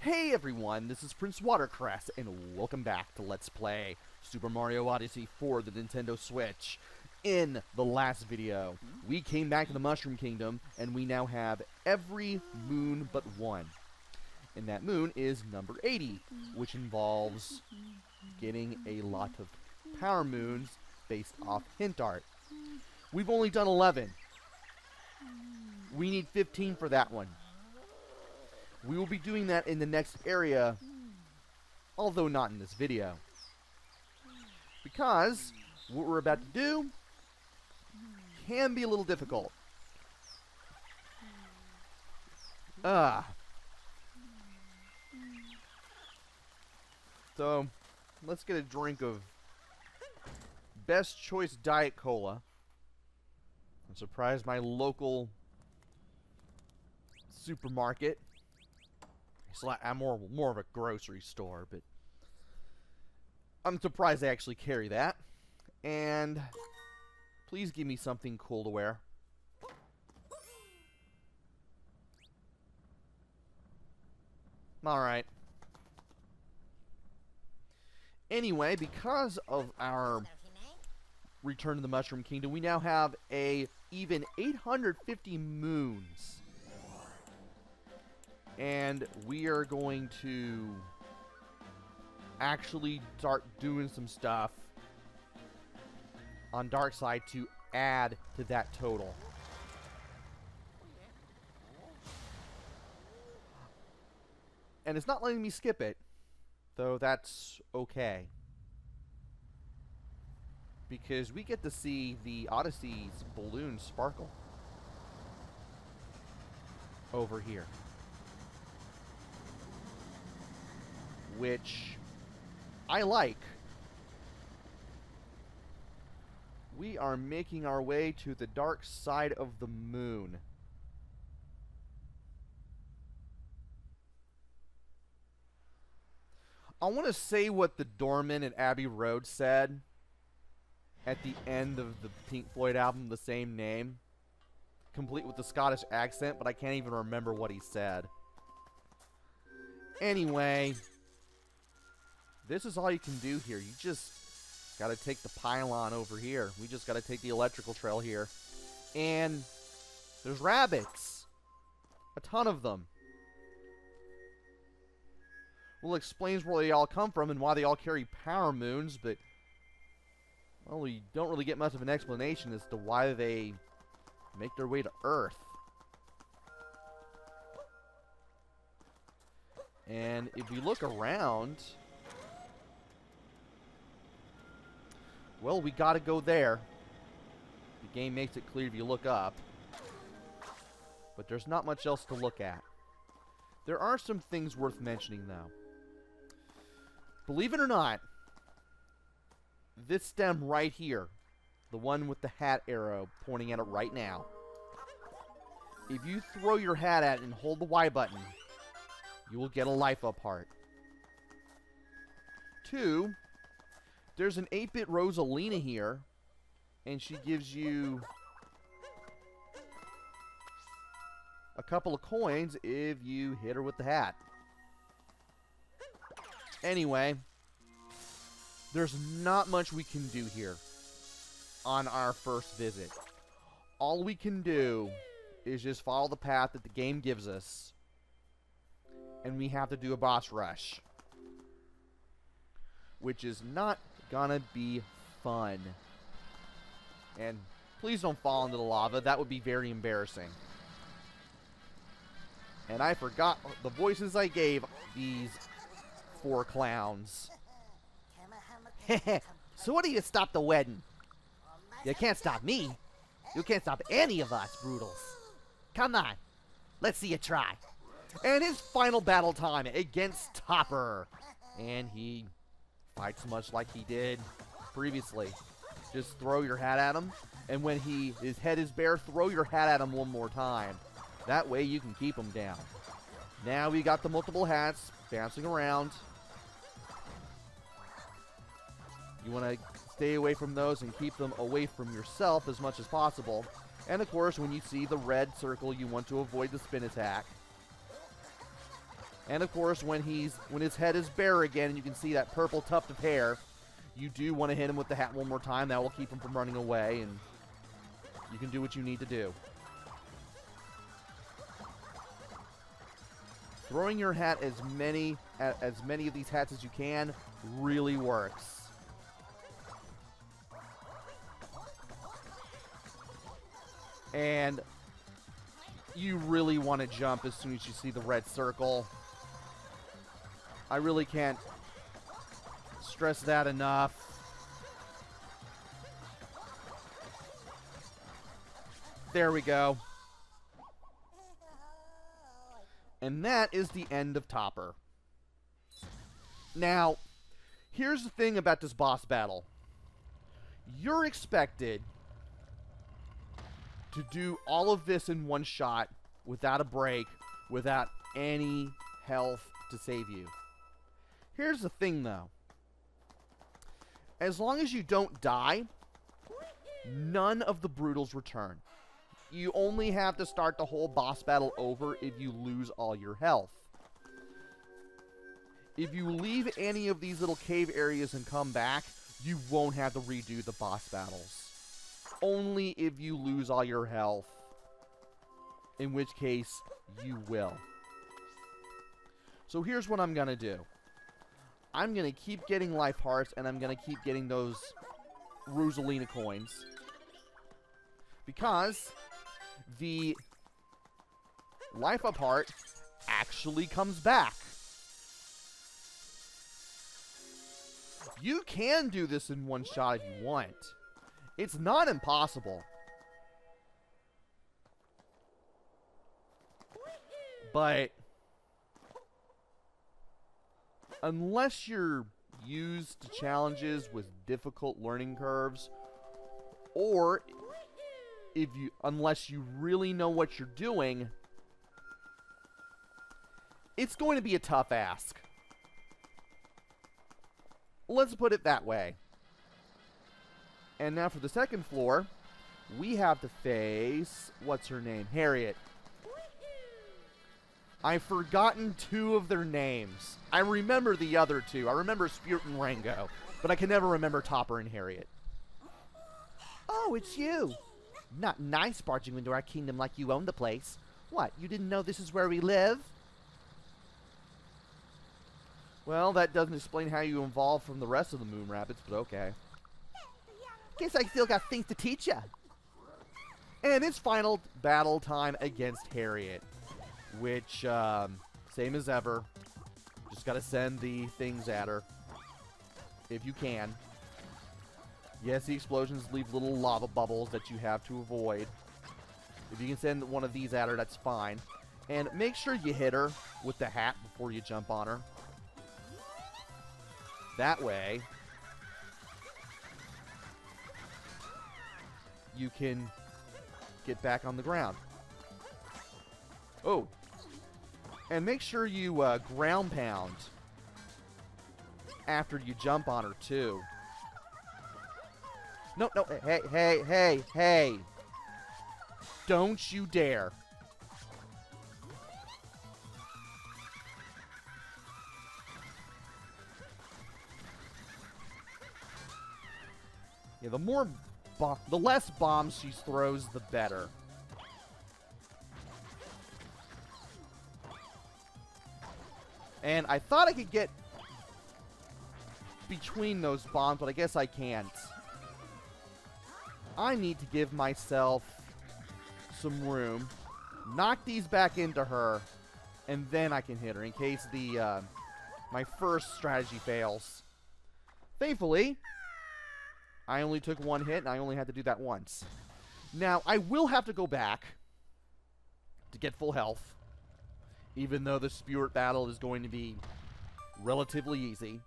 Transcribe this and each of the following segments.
Hey everyone, this is PrinceWatercress, and welcome back to Let's Play Super Mario Odyssey for the Nintendo Switch. In the last video, we came back to the Mushroom Kingdom, and we now have every moon but one. And that moon is number 80, which involves getting a lot of power moons based off hint art. We've only done 11. We need 15 for that one. We will be doing that in the next area, although not in this video. Because what we're about to do can be a little difficult. So, let's get a drink of Best Choice Diet Cola. I'm surprised my local supermarket. I'm more of a grocery store, but I'm surprised they actually carry that. And please give me something cool to wear. Alright. Anyway, because of our return to the Mushroom Kingdom, we now have a even 850 moons. And we are going to actually start doing some stuff on Dark Side to add to that total. And it's not letting me skip it, though that's okay. Because we get to see the Odyssey's balloon sparkle over here. Which I like. We are making our way to the dark side of the moon. I want to say what the doorman at Abbey Road said at the end of the Pink Floyd album, the same name, complete with the Scottish accent, but I can't even remember what he said. Anyway, this is all you can do here. You just gotta take the pylon over here. We just gotta take the electrical trail here. And there's rabbits. A ton of them. Well, it explains where they all come from and why they all carry power moons, but, well, we don't really get much of an explanation as to why they make their way to Earth. And if we look around, well, we gotta go there. The game makes it clear if you look up. But there's not much else to look at. There are some things worth mentioning, though. Believe it or not, this stem right here, the one with the hat arrow pointing at it right now, if you throw your hat at it and hold the Y button, you will get a life-up heart. 2, there's an 8-bit Rosalina here, and she gives you a couple of coins if you hit her with the hat. Anyway, there's not much we can do here on our first visit. All we can do is just follow the path that the game gives us, and we have to do a boss rush, which is not gonna be fun. And please don't fall into the lava. That would be very embarrassing. And I forgot the voices I gave these 4 clowns. So what do you stop the wedding? You can't stop me. You can't stop any of us, Broodals. Come on. Let's see you try. And his final battle time against Topper. And he fights much like he did previously. Just throw your hat at him, and when his head is bare, throw your hat at him one more time. That way you can keep him down. Now we got the multiple hats bouncing around. You want to stay away from those and keep them away from yourself as much as possible. And of course, when you see the red circle, you want to avoid the spin attack. And of course, when his head is bare again, and you can see that purple tuft of hair, you do want to hit him with the hat one more time. That will keep him from running away, and you can do what you need to do. Throwing your hat as many of these hats as you can really works. And you really want to jump as soon as you see the red circle. I really can't stress that enough. There we go. And that is the end of Topper. Now, here's the thing about this boss battle. You're expected to do all of this in one shot, without a break, without any health to save you. Here's the thing, though. As long as you don't die, none of the Broodals return. You only have to start the whole boss battle over if you lose all your health. If you leave any of these little cave areas and come back, you won't have to redo the boss battles. Only if you lose all your health, in which case you will. So here's what I'm going to do. I'm going to keep getting life hearts, and I'm going to keep getting those Rosalina coins. Because the life up heart actually comes back. You can do this in one shot if you want. It's not impossible. But unless you're used to challenges with difficult learning curves, or unless you really know what you're doing, it's going to be a tough ask. Let's put it that way. And now for the second floor, we have to face, what's her name? Harriet. I've forgotten two of their names. I remember the other two. I remember Spirit and Rango, but I can never remember Topper and Harriet. Oh, it's you. Not nice barging into our kingdom like you own the place. What, you didn't know this is where we live? Well, that doesn't explain how you evolved from the rest of the Moon Rabbits, but okay. Guess I still got things to teach ya. And it's final battle time against Harriet, which, same as ever, just gotta send the things at her, if you can. Yes, the explosions leave little lava bubbles that you have to avoid. If you can send one of these at her, that's fine. And make sure you hit her with the hat before you jump on her. That way, you can get back on the ground. Oh. And make sure you ground pound after you jump on her, too. No, no, hey. Don't you dare. Yeah, the less bombs she throws, the better. And I thought I could get between those bombs, but I guess I can't. I need to give myself some room, knock these back into her, and then I can hit her in case the my first strategy fails. Thankfully, I only took one hit, and I only had to do that once. Now, I will have to go back to get full health, even though the Spirit battle is going to be relatively easy,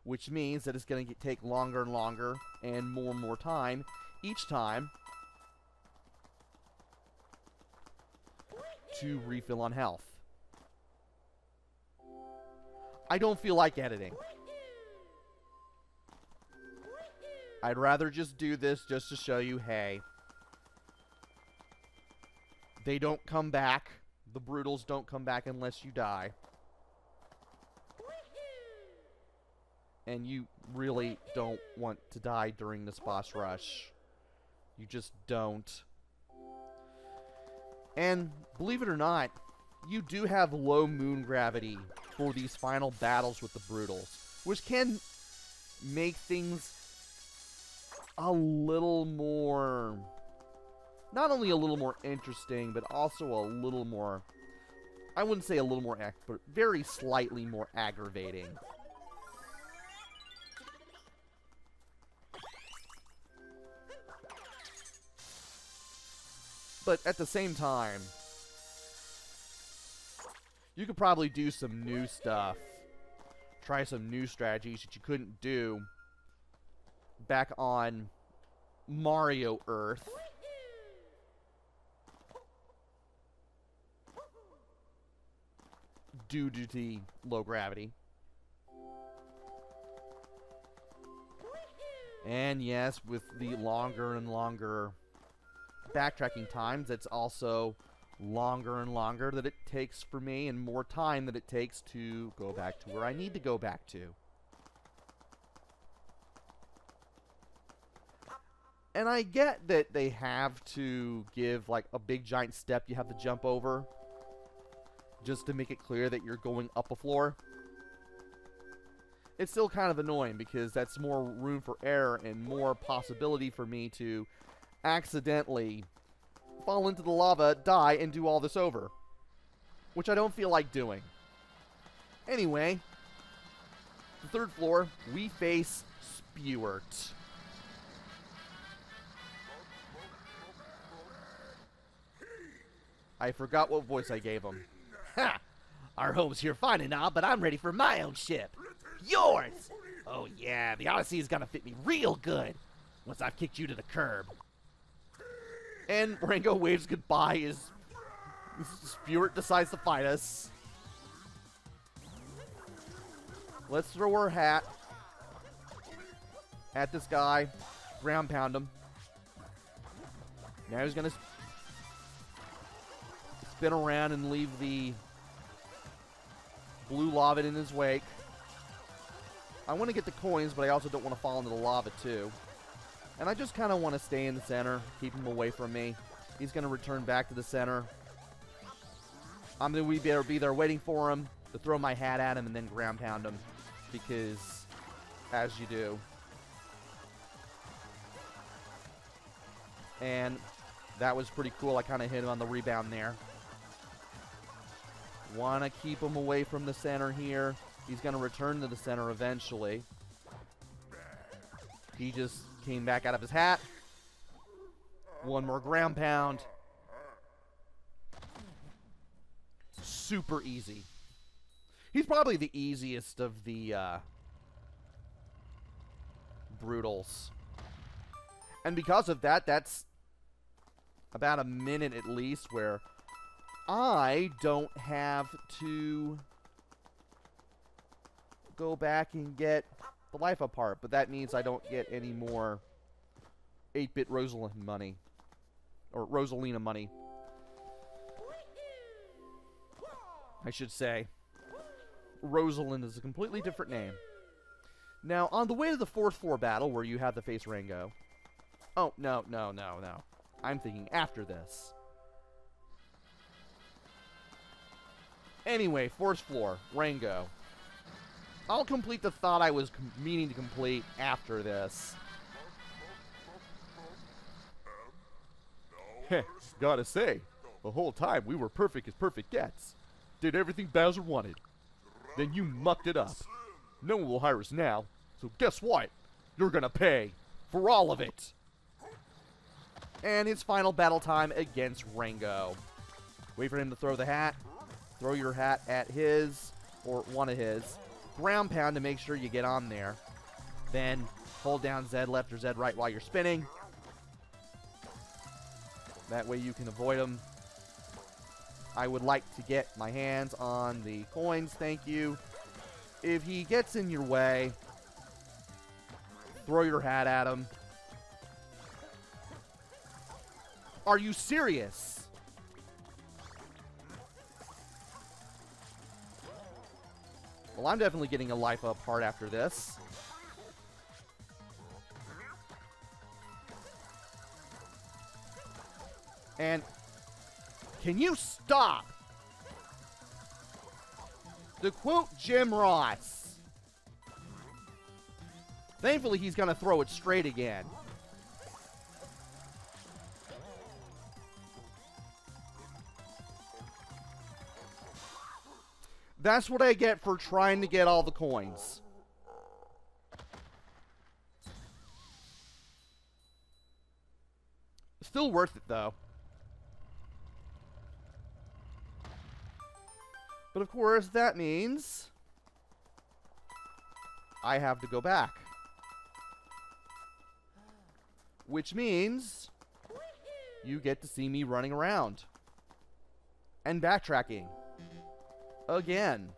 which means that it's going to take longer and longer and more time each time to refill on health. I don't feel like editing. I'd rather just do this just to show you, hey, they don't come back. The Broodals don't come back unless you die. And you really don't want to die during this boss rush. You just don't. And believe it or not, you do have low moon gravity for these final battles with the Broodals, which can make things a little more, not only a little more interesting, but also a little more, I wouldn't say a little more, but very slightly more aggravating. But at the same time, you could probably do some new stuff. Try some new strategies that you couldn't do back on Mario Earth. Due to the low gravity. And yes, with the longer and longer backtracking times, it's also longer and longer that it takes for me, and more time that it takes to go back to where I need to go back to. And I get that they have to give like a big giant step you have to jump over just to make it clear that you're going up a floor. It's still kind of annoying because that's more room for error and more possibility for me to accidentally fall into the lava, die, and do all this over, which I don't feel like doing. Anyway, the third floor, we face Spewart. I forgot what voice I gave him. Ha! Our home's here fine and all, but I'm ready for my own ship. Yours! Oh yeah, the Odyssey is gonna fit me real good once I've kicked you to the curb. And Rango waves goodbye as Spewart decides to fight us. Let's throw our hat at this guy, ground pound him. Now he's gonna spin around and leave the blue lava in his wake. I want to get the coins, but I also don't want to fall into the lava too. And I just kind of want to stay in the center, keep him away from me. He's going to return back to the center. I'm going to be there waiting for him to throw my hat at him and then ground pound him. Because, as you do. And that was pretty cool. I kind of hit him on the rebound there. Want to keep him away from the center here. He's going to return to the center eventually. He just came back out of his hat. One more ground pound. Super easy. He's probably the easiest of the Broodals. And because of that, that's about a minute at least where I don't have to go back and get the life apart, but that means I don't get any more 8-bit Rosalind money. Or Rosalina money, I should say. Rosalind is a completely different name. Now, on the way to the 4th floor battle, where you have to face Rango. Oh, no. I'm thinking after this. Anyway, 4th floor, Rango. I'll complete the thought I was meaning to complete after this. Heh, gotta say, the whole time we were perfect as perfect gets. Did everything Bowser wanted. Then you mucked it up. No one will hire us now, so guess what? You're gonna pay for all of it. And it's final battle time against Rango. Wait for him to throw the hat. Throw your hat at his, or one of his. Ground pound to make sure you get on there. Then hold down Z left or Z right while you're spinning. That way you can avoid them. I would like to get my hands on the coins, thank you. If he gets in your way, throw your hat at him. Are you serious? Well, I'm definitely getting a life up heart after this. And can you stop? To quote Jim Ross, thankfully he's going to throw it straight again. That's what I get for trying to get all the coins. Still worth it, though. But of course, that means I have to go back. Which means you get to see me running around and backtracking again.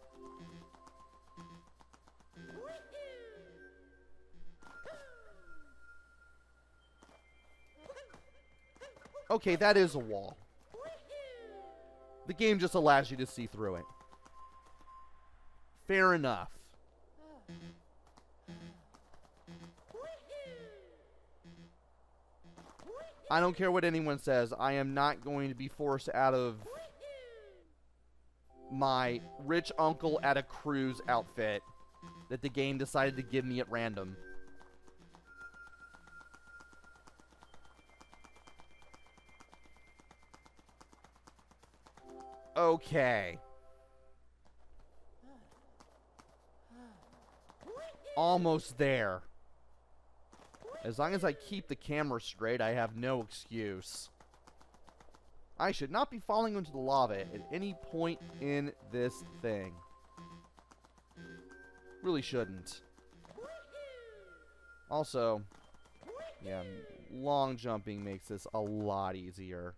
Okay, that is a wall. The game just allows you to see through it. Fair enough. I don't care what anyone says. I am not going to be forced out of my rich uncle at a cruise outfit that the game decided to give me at random. Okay. Almost there. As long as I keep the camera straight, I have no excuse. I should not be falling into the lava at any point in this thing. Really shouldn't. Also, yeah, long jumping makes this a lot easier.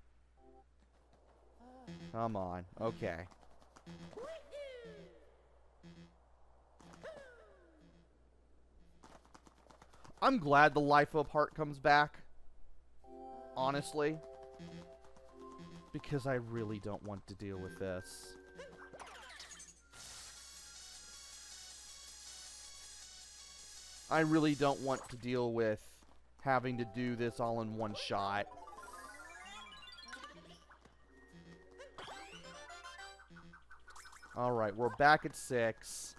Come on. Okay. I'm glad the life up heart comes back. Honestly. Because I really don't want to deal with this. I really don't want to deal with having to do this all in one shot. Alright, we're back at 6.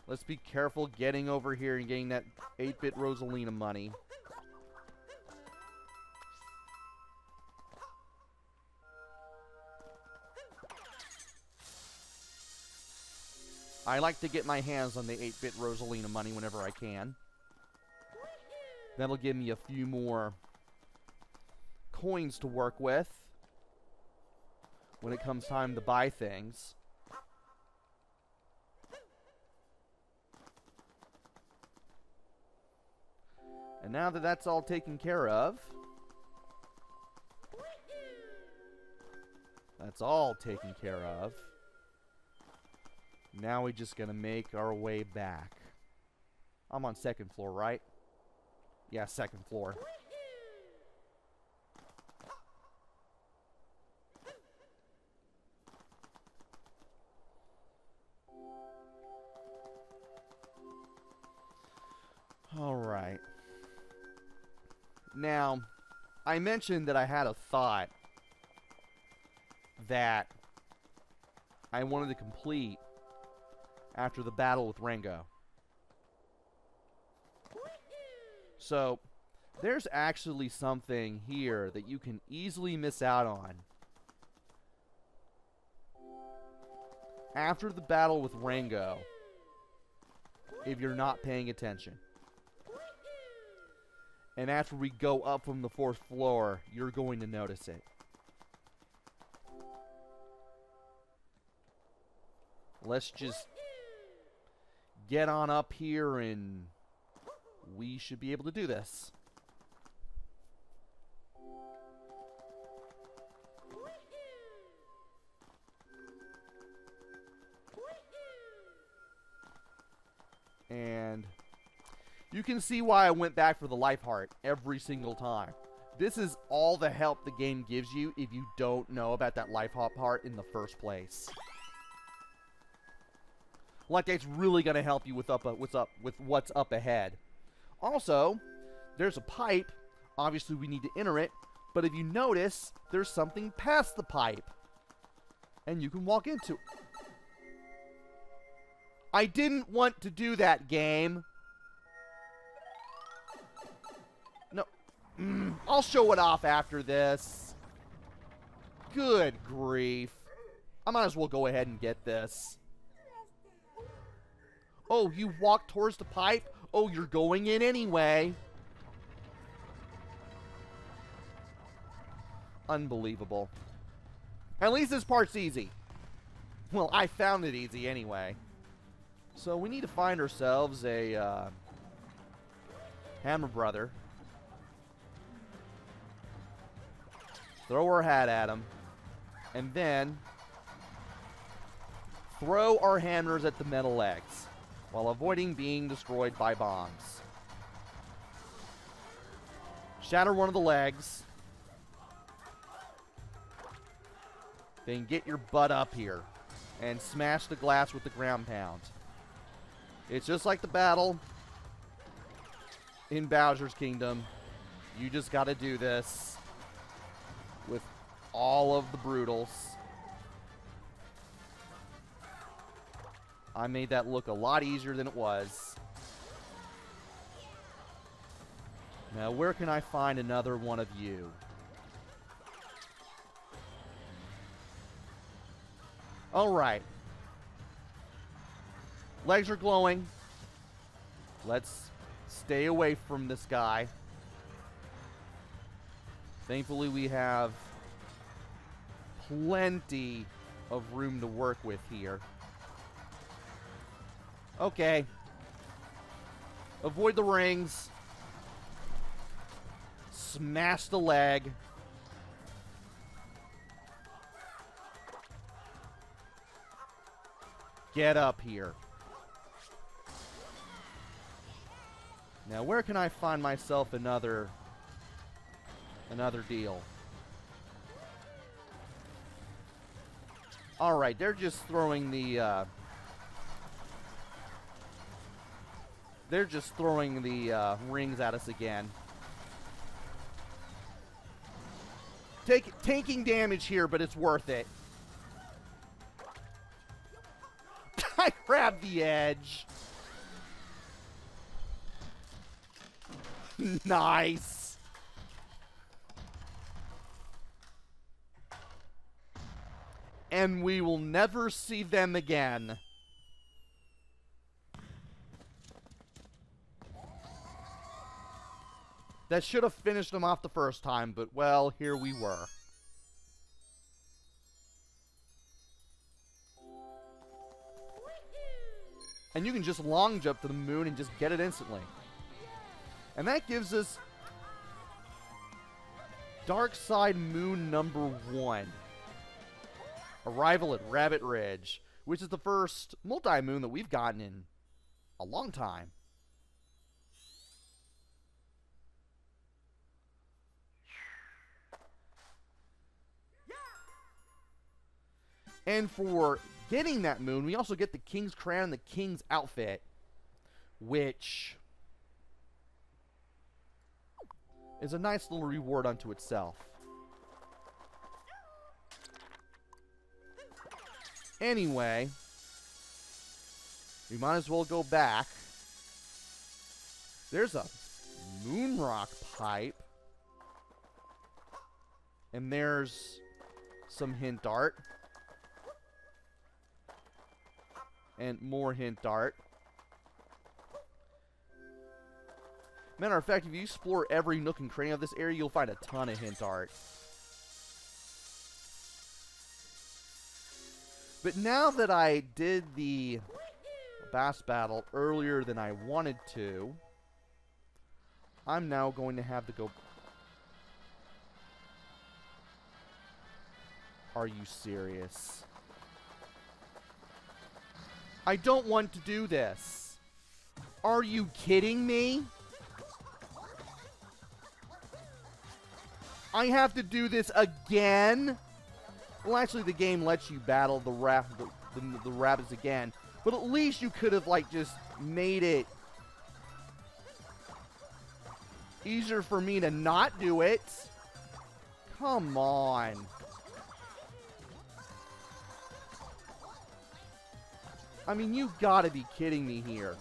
Let's be careful getting over here and getting that 8-bit Rosalina money. I like to get my hands on the 8-bit Rosalina money whenever I can. That'll give me a few more coins to work with when it comes time to buy things. And now that that's all taken care of, now we're just gonna make our way back. I'm on 2nd floor, right? Yeah, 2nd floor. Alright. Now, I mentioned that I had a thought that I wanted to complete after the battle with Rango. So, there's actually something here that you can easily miss out on. After the battle with Rango, if you're not paying attention. And after we go up from the 4th floor, you're going to notice it. Let's just get on up here and we should be able to do this. And you can see why I went back for the life heart every single time. This is all the help the game gives you if you don't know about that life heart in the first place. Like that's really gonna help you with what's up ahead. Also, there's a pipe. Obviously, we need to enter it. But if you notice, there's something past the pipe, and you can walk into it. I didn't want to do that, game. No. I'll show it off after this. Good grief. I might as well go ahead and get this. Oh, you walk towards the pipe? Oh, you're going in anyway. Unbelievable. At least this part's easy. Well, I found it easy anyway. So we need to find ourselves a hammer brother. Throw our hat at him. And then throw our hammers at the metal legs while avoiding being destroyed by bombs. Shatter one of the legs. Then get your butt up here and smash the glass with the ground pound. It's just like the battle in Bowser's Kingdom. You just gotta do this with all of the Broodals. I made that look a lot easier than it was. Now, where can I find another one of you? Alright. Legs are glowing. Let's stay away from this guy. Thankfully, we have plenty of room to work with here. Okay. Avoid the rings. Smash the leg. Get up here. Now, where can I find myself another deal? Alright, they're just throwing the, rings at us again. Taking damage here, but it's worth it. I grabbed the edge. Nice. And we will never see them again. That should have finished them off the first time, but well, here we were. And you can just long jump to the moon and just get it instantly. And that gives us Dark Side Moon number 1. Arrival at Rabbit Ridge, which is the first multi-moon that we've gotten in a long time. And for getting that moon, we also get the King's Crown and the King's Outfit, which is a nice little reward unto itself. Anyway, we might as well go back. There's a moon rock pipe. And there's some hint art. And more hint art. Matter of fact, if you explore every nook and cranny of this area, you'll find a ton of hint art. But now that I did the boss battle earlier than I wanted to, I'm now going to have to go... Are you serious? I don't want to do this. Are you kidding me? I have to do this again? Well, actually, the game lets you battle the rabbits again. But at least you could have, like, just made it easier for me to not do it. Come on. I mean, you gotta be kidding me here.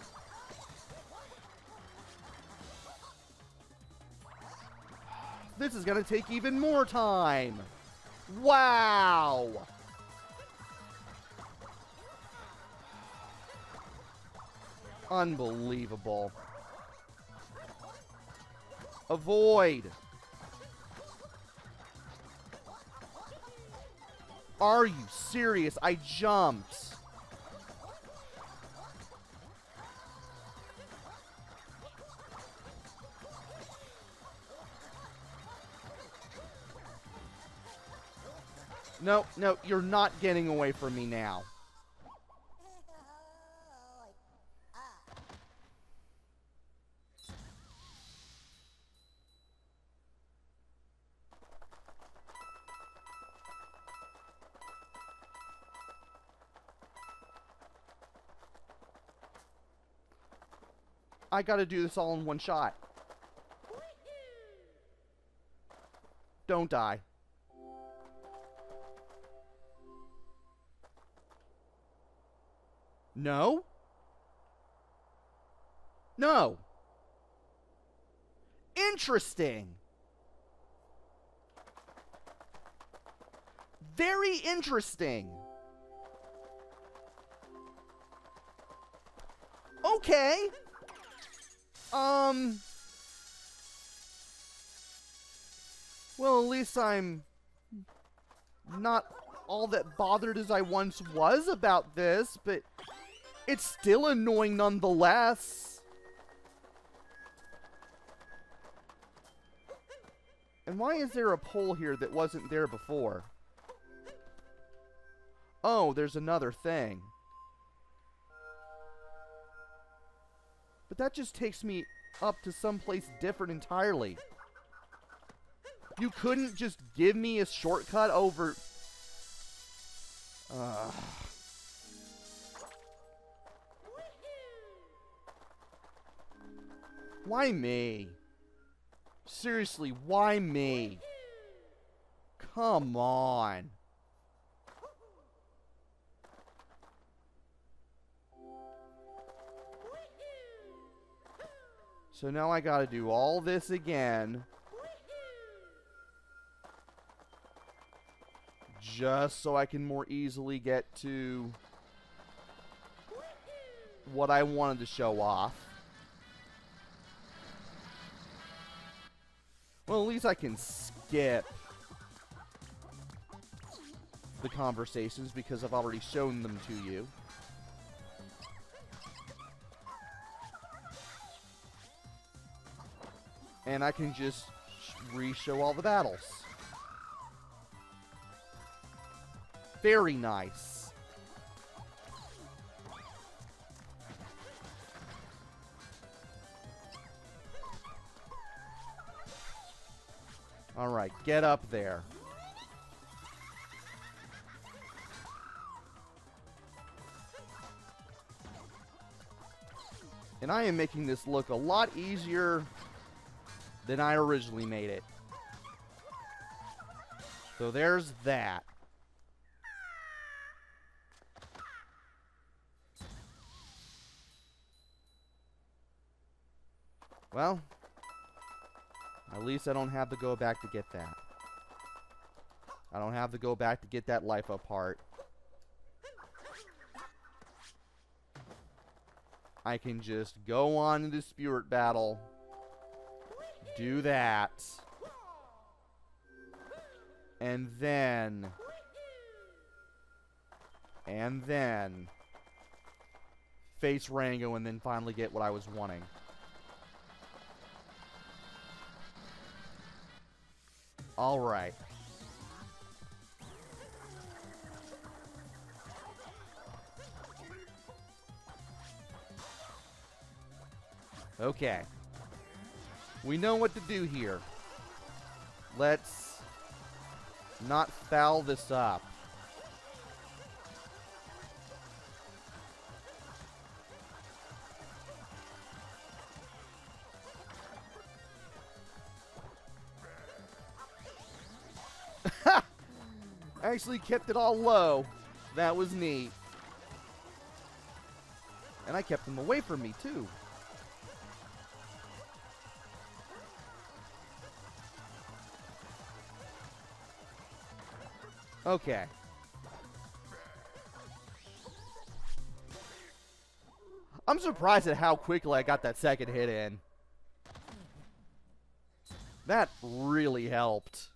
This is gonna take even more time. Wow. Unbelievable. Avoid. Are you serious? I jumped. No, no, you're not getting away from me now. I gotta do this all in one shot. Don't die. No? No. Interesting. Very interesting. Okay. Well, at least I'm not all that bothered as I once was about this, but it's still annoying nonetheless. And why is there a pole here that wasn't there before? Oh, there's another thing. But that just takes me up to someplace different entirely. You couldn't just give me a shortcut over... Why me? Seriously, why me? Come on. So now I gotta do all this again. Just so I can more easily get to what I wanted to show off. Well, at least I can skip the conversations because I've already shown them to you. And I can just re-show all the battles. Very nice. All right, get up there. And I am making this look a lot easier than I originally made it. So there's that. Well, at least I don't have to go back to get that. I don't have to go back to get that life apart. I can just go on into Spirit Battle. Do that. And then face Rango and then finally get what I was wanting. All right. Okay. We know what to do here. Let's not foul this up. nicely kept it all low. That was neat. And I kept them away from me, too. Okay. I'm surprised at how quickly I got that second hit in. That really helped.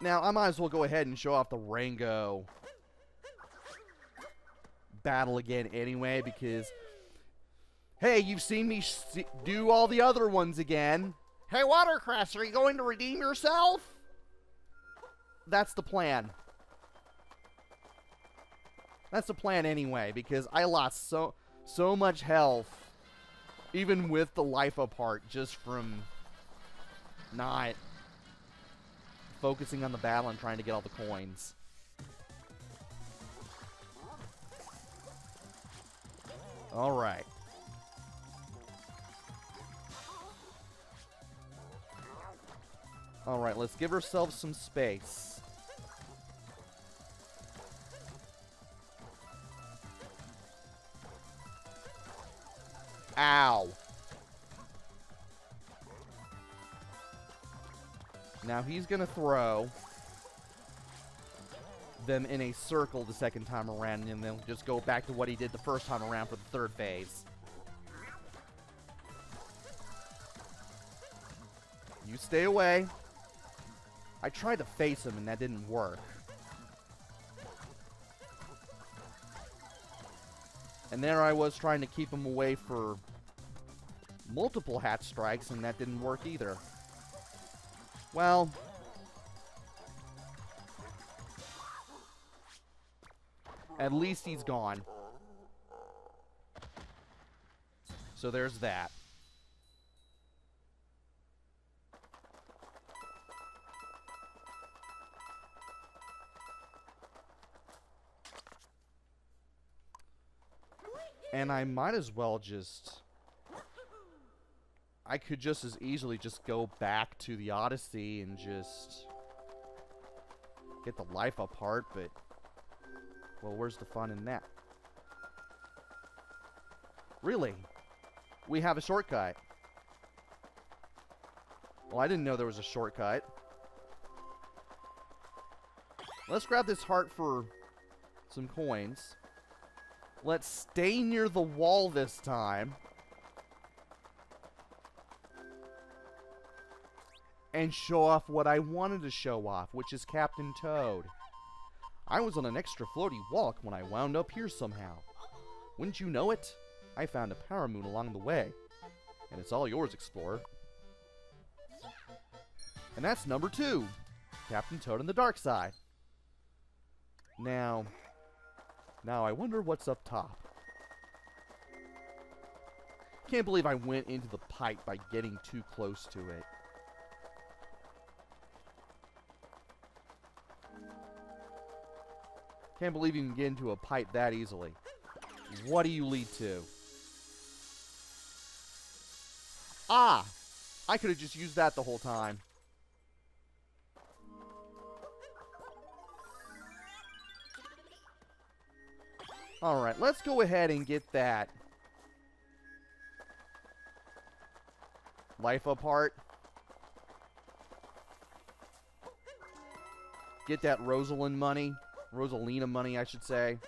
Now, I might as well go ahead and show off the Rango battle again anyway, because, hey, you've seen me do all the other ones again. Hey, Watercress, are you going to redeem yourself? That's the plan. That's the plan anyway, because I lost so much health, even with the life apart, just from not focusing on the battle and trying to get all the coins. Alright. Alright, let's give ourselves some space. Ow. Now he's gonna throw them in a circle the second time around, and then just go back to what he did the first time around for the third phase. You stay away. I tried to face him and that didn't work. And there I was trying to keep him away for multiple hat strikes, and that didn't work either. Well, at least he's gone. So there's that. And I might as well just... I could just as easily just go back to the Odyssey and just get the life apart, but... well, where's the fun in that? Really? We have a shortcut. Well, I didn't know there was a shortcut. Let's grab this heart for some coins. Let's stay near the wall this time. And show off what I wanted to show off, which is Captain Toad. I was on an extra floaty walk when I wound up here somehow. Wouldn't you know it? I found a power moon along the way. And it's all yours, explorer. And that's number 2. Captain Toad and the Dark Side. Now I wonder what's up top. Can't believe I went into the pipe by getting too close to it. Can't believe you can get into a pipe that easily. What do you lead to? Ah! I could have just used that the whole time. Alright, let's go ahead and get that life apart. Get that Rosalina money, I should say.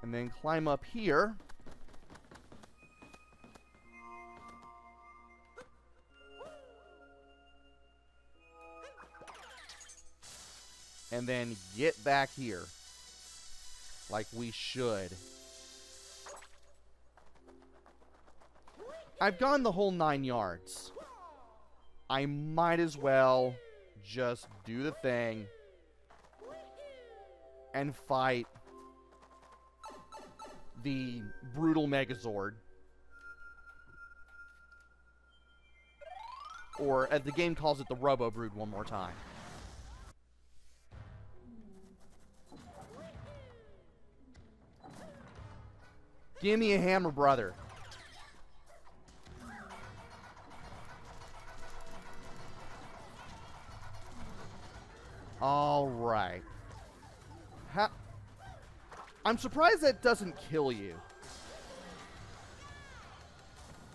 And then climb up here. And then get back here. Like we should. I've gone the whole 9 yards. I might as well just do the thing and fight the brutal Megazord. Or, as the game calls it, the Robo-Brood one more time. Give me a hammer, brother. All right. I'm surprised that doesn't kill you.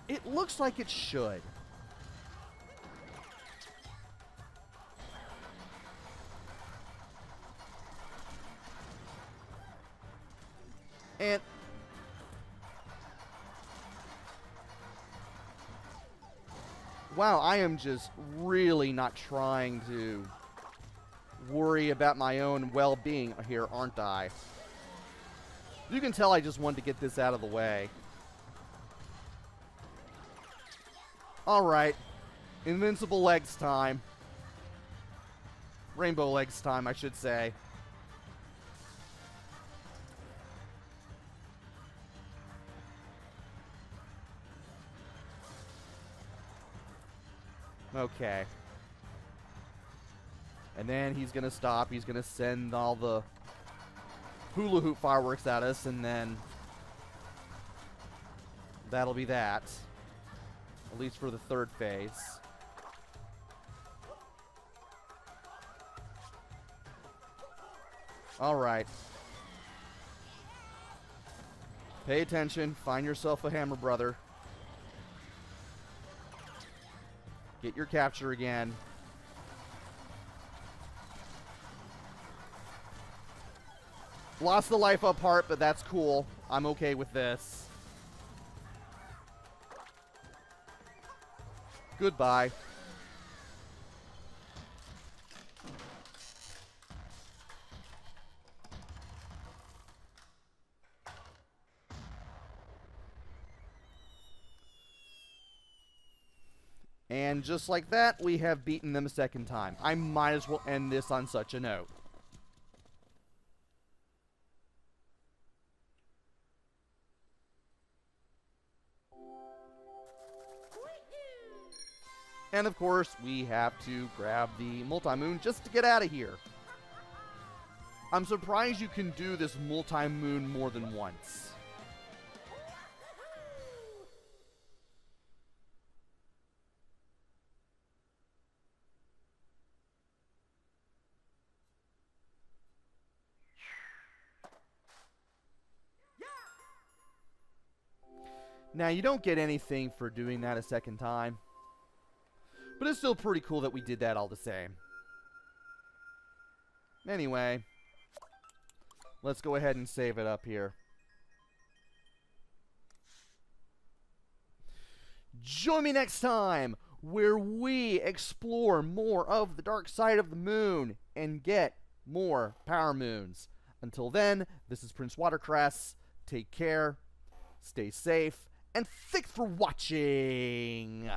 It looks like it should. And wow, I am just really not trying to worry about my own well-being here, aren't I? You can tell I just wanted to get this out of the way. Alright. Invincible legs time. Rainbow legs time, I should say. Okay. And then he's going to stop. He's going to send all the hula hoop fireworks at us, and then that'll be that. At least for the third phase. Alright. Pay attention. Find yourself a hammer, brother. Get your capture again. Lost the life up part, but that's cool. I'm okay with this. Goodbye. And just like that, we have beaten them a second time. I might as well end this on such a note. And of course, we have to grab the multi-moon just to get out of here. I'm surprised you can do this multi-moon more than once. Now, you don't get anything for doing that a second time. But it's still pretty cool that we did that all the same. Anyway, let's go ahead and save it up here. Join me next time where we explore more of the dark side of the moon and get more power moons. Until then, this is PrinceWatercress. Take care, stay safe, and thanks for watching.